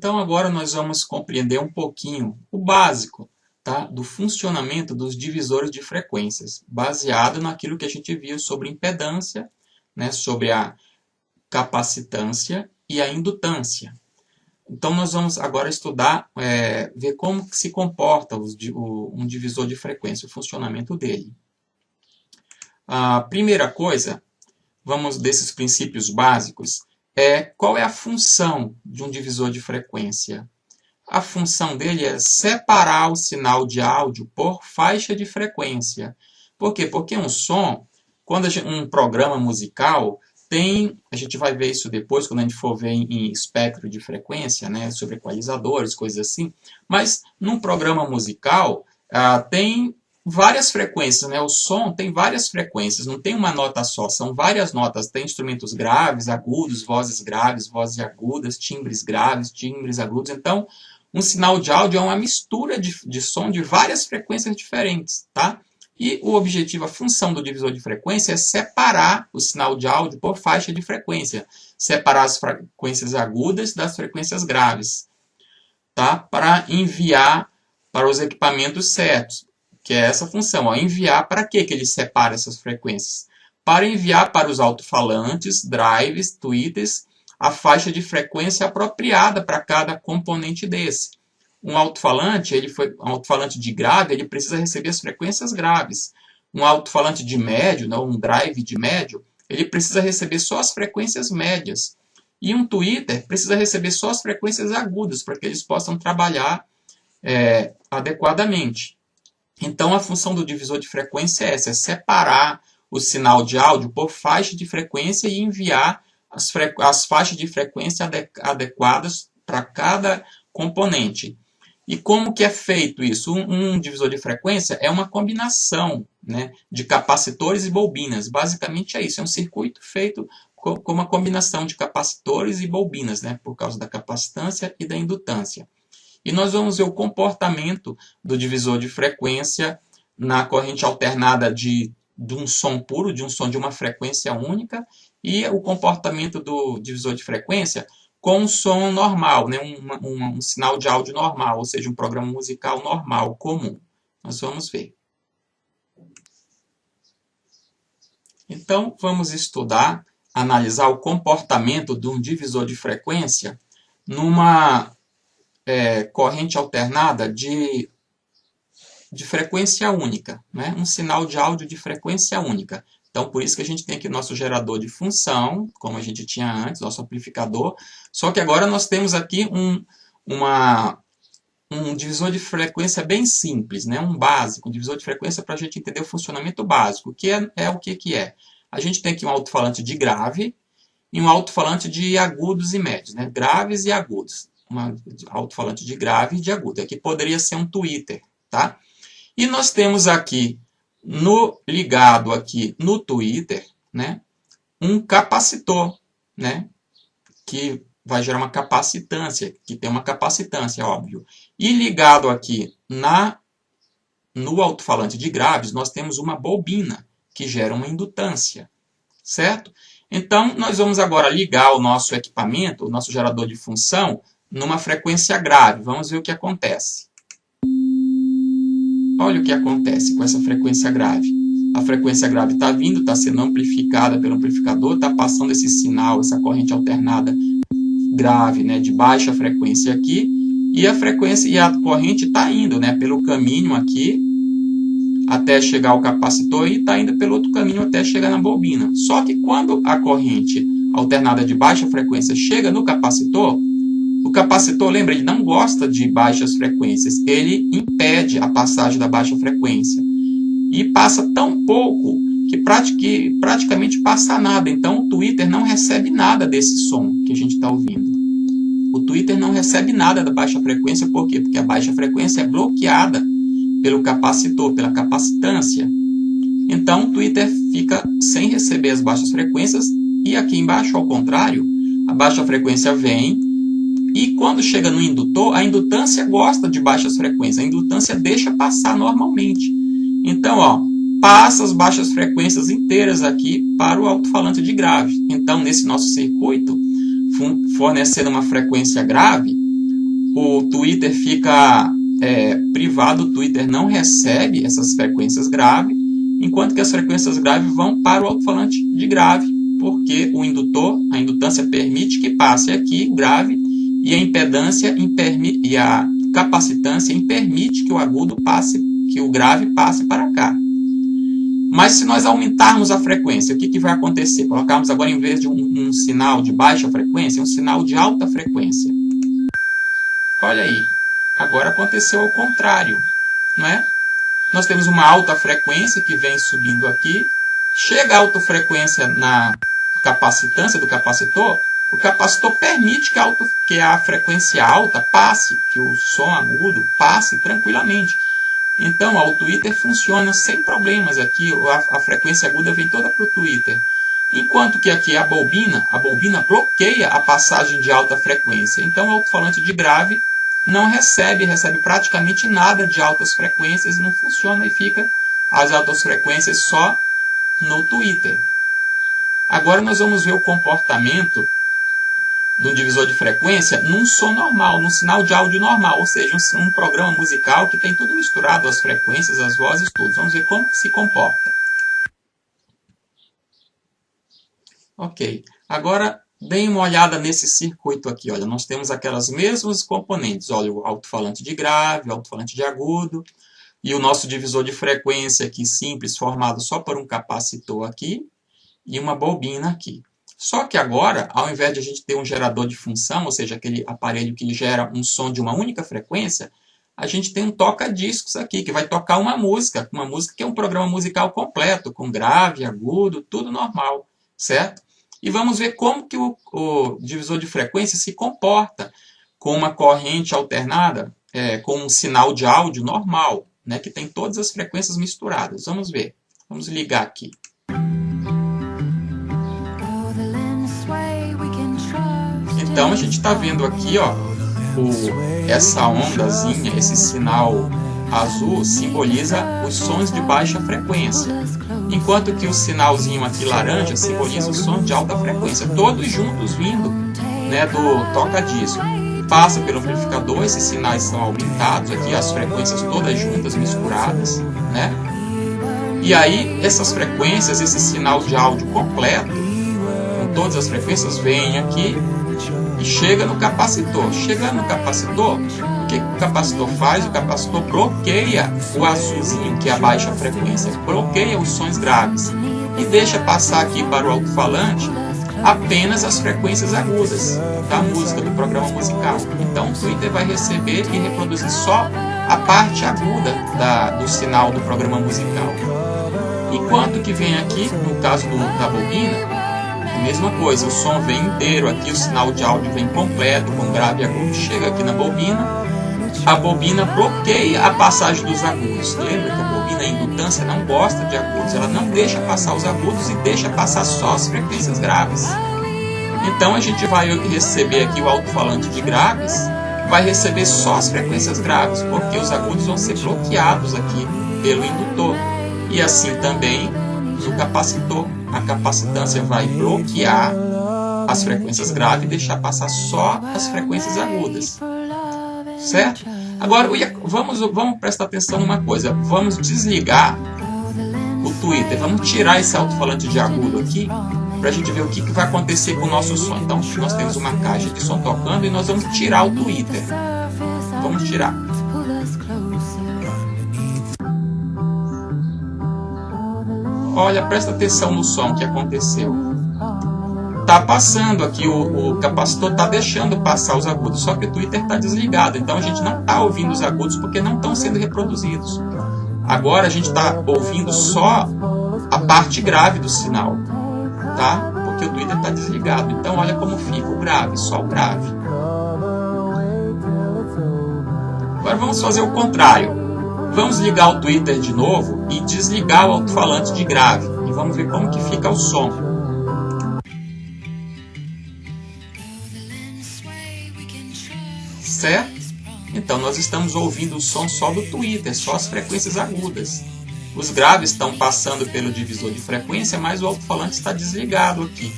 Então agora nós vamos compreender um pouquinho o básico, tá, do funcionamento dos divisores de frequências, baseado naquilo que a gente viu sobre impedância, né, sobre a capacitância e a indutância. Então nós vamos agora estudar, ver como se comporta um divisor de frequência, o funcionamento dele. A primeira coisa, vamos desses princípios básicos, qual é a função de um divisor de frequência? A função dele é separar o sinal de áudio por faixa de frequência. Por quê? Porque um som, quando um programa musical tem, a gente vai ver isso depois, quando a gente for ver em espectro de frequência, né, sobre equalizadores, coisas assim, mas num programa musical tem várias frequências, né? O som tem várias frequências, não tem uma nota só, são várias notas, tem instrumentos graves, agudos, vozes agudas, timbres graves, timbres agudos. Então, um sinal de áudio é uma mistura de som de várias frequências diferentes, tá? E o objetivo, a função do divisor de frequência é separar o sinal de áudio por faixa de frequência, separar as frequências agudas das frequências graves, tá? Para enviar para os equipamentos certos, que é essa função. Enviar para que ele separa essas frequências? Para enviar para os alto-falantes, drives, tweeters, a faixa de frequência apropriada para cada componente desse. Um alto-falante, um alto-falante de grave, ele precisa receber as frequências graves. Um alto-falante de médio, não, um drive de médio, ele precisa receber só as frequências médias. E um tweeter precisa receber só as frequências agudas, para que eles possam trabalhar adequadamente. Então, a função do divisor de frequência é essa, é separar o sinal de áudio por faixa de frequência e enviar as faixas de frequência adequadas para cada componente. E como que é feito isso? Um divisor de frequência é uma combinação, né, de capacitores e bobinas. Basicamente é isso, é um circuito feito com uma combinação de capacitores e bobinas, né, por causa da capacitância e da indutância. E nós vamos ver o comportamento do divisor de frequência na corrente alternada de um som puro, de um som de uma frequência única, e o comportamento do divisor de frequência com um som normal, né? um sinal de áudio normal, ou seja, um programa musical normal, comum. Nós vamos ver. Então, vamos estudar, analisar o comportamento de um divisor de frequência numa corrente alternada de frequência única, né? Um sinal de áudio de frequência única. Então, por isso que a gente tem aqui nosso gerador de função, como a gente tinha antes, nosso amplificador. Só que agora nós temos aqui um divisor de frequência bem simples, né? Um básico, um divisor de frequência para a gente entender o funcionamento básico. Que é o que é? A gente tem aqui um alto-falante de grave e um alto-falante de agudos e médios, né? Graves e agudos. Um alto-falante de grave e de agudo. Aqui poderia ser um tweeter, tá? E nós temos aqui, ligado aqui no tweeter, né, um capacitor, né, que vai gerar uma capacitância, que tem uma capacitância, óbvio. E ligado aqui no alto-falante de graves, nós temos uma bobina, que gera uma indutância, certo? Então, nós vamos agora ligar o nosso equipamento, o nosso gerador de função, numa frequência grave. Vamos ver o que acontece. Olha o que acontece com essa frequência grave. A frequência grave está vindo, está sendo amplificada pelo amplificador, está passando esse sinal, essa corrente alternada grave, né, de baixa frequência aqui, e a corrente está indo, né, pelo caminho aqui até chegar ao capacitor e está indo pelo outro caminho até chegar na bobina. Só que quando a corrente alternada de baixa frequência chega no capacitor, o capacitor, lembra, ele não gosta de baixas frequências, ele impede a passagem da baixa frequência. E passa tão pouco que praticamente passa nada. Então o tweeter não recebe nada desse som que a gente está ouvindo. O tweeter não recebe nada da baixa frequência, por quê? Porque a baixa frequência é bloqueada pelo capacitor, pela capacitância. Então o tweeter fica sem receber as baixas frequências, e aqui embaixo, ao contrário, a baixa frequência vem. E quando chega no indutor, a indutância gosta de baixas frequências. A indutância deixa passar normalmente. Então, passa as baixas frequências inteiras aqui para o alto-falante de grave. Então, nesse nosso circuito, fornecendo uma frequência grave, o Twitter fica privado, o Twitter não recebe essas frequências graves, enquanto que as frequências graves vão para o alto-falante de grave, porque o indutor, a indutância permite que passe aqui grave e a impedância e a capacitância permite que o agudo passe, que o grave passe para cá. Mas se nós aumentarmos a frequência, o que vai acontecer? Colocarmos agora, em vez de um sinal de baixa frequência, um sinal de alta frequência. Olha aí, agora aconteceu ao contrário, não é? Nós temos uma alta frequência que vem subindo aqui, chega a alta frequência na capacitância do capacitor, o capacitor permite que a frequência alta passe, que o som agudo passe tranquilamente. Então, o Twitter funciona sem problemas aqui, a frequência aguda vem toda para o Twitter. Enquanto que aqui a bobina bloqueia a passagem de alta frequência. Então, o alto-falante de grave não recebe praticamente nada de altas frequências, não funciona e fica as altas frequências só no Twitter. Agora nós vamos ver o comportamento do divisor de frequência num som normal, num sinal de áudio normal, ou seja, um programa musical que tem tudo misturado, as frequências, as vozes, tudo. Vamos ver como se comporta. Ok, agora deem uma olhada nesse circuito aqui. Olha, nós temos aquelas mesmas componentes. Olha, o alto-falante de grave, o alto-falante de agudo, e o nosso divisor de frequência aqui simples, formado só por um capacitor aqui, e uma bobina aqui. Só que agora, ao invés de a gente ter um gerador de função, ou seja, aquele aparelho que gera um som de uma única frequência, a gente tem um toca-discos aqui, que vai tocar uma música que é um programa musical completo, com grave, agudo, tudo normal, certo? E vamos ver como que o divisor de frequência se comporta com uma corrente alternada, com um sinal de áudio normal, né, que tem todas as frequências misturadas. Vamos ver. Vamos ligar aqui. Então, a gente está vendo aqui, ó, essa ondazinha, esse sinal azul, simboliza os sons de baixa frequência. Enquanto que o sinalzinho aqui laranja simboliza o som de alta frequência. Todos juntos vindo, né, do toca-disco. Passa pelo amplificador, esses sinais são aumentados aqui, as frequências todas juntas, misturadas, né? E aí, essas frequências, esse sinal de áudio completo, com todas as frequências, vem aqui e chega no capacitor. Chegando no capacitor, o que o capacitor faz? O capacitor bloqueia o azulzinho, que é a baixa frequência, bloqueia os sons graves e deixa passar aqui para o alto-falante apenas as frequências agudas da música, do programa musical. Então o Twitter vai receber e reproduzir só a parte aguda do sinal do programa musical. Enquanto que vem aqui, no caso da bobina, a mesma coisa, o som vem inteiro aqui, o sinal de áudio vem completo, com grave e agudo, chega aqui na bobina, a bobina bloqueia a passagem dos agudos. Lembra que a bobina, a indutância, não gosta de agudos, ela não deixa passar os agudos e deixa passar só as frequências graves. Então a gente vai receber aqui o alto-falante de graves, vai receber só as frequências graves, porque os agudos vão ser bloqueados aqui pelo indutor. E assim também o capacitor. A capacitância vai bloquear as frequências graves e deixar passar só as frequências agudas. Certo? Agora, vamos prestar atenção numa coisa. Vamos desligar o Twitter. Vamos tirar esse alto-falante de agudo aqui, para a gente ver o que vai acontecer com o nosso som. Então, nós temos uma caixa de som tocando e nós vamos tirar o Twitter. Vamos tirar. Olha, presta atenção no som que aconteceu. Está passando aqui, o capacitor está deixando passar os agudos, só que o Twitter está desligado. Então a gente não está ouvindo os agudos porque não estão sendo reproduzidos. Agora a gente está ouvindo só a parte grave do sinal, tá? Porque o Twitter está desligado. Então olha como fica o grave, só o grave. Agora vamos fazer o contrário. Vamos ligar o Twitter de novo e desligar o alto-falante de grave. E vamos ver como que fica o som. Certo? Então nós estamos ouvindo o som só do Twitter, só as frequências agudas. Os graves estão passando pelo divisor de frequência, mas o alto-falante está desligado aqui.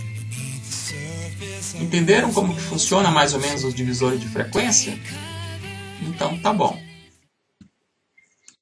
Entenderam como que funciona mais ou menos os divisores de frequência? Então tá bom.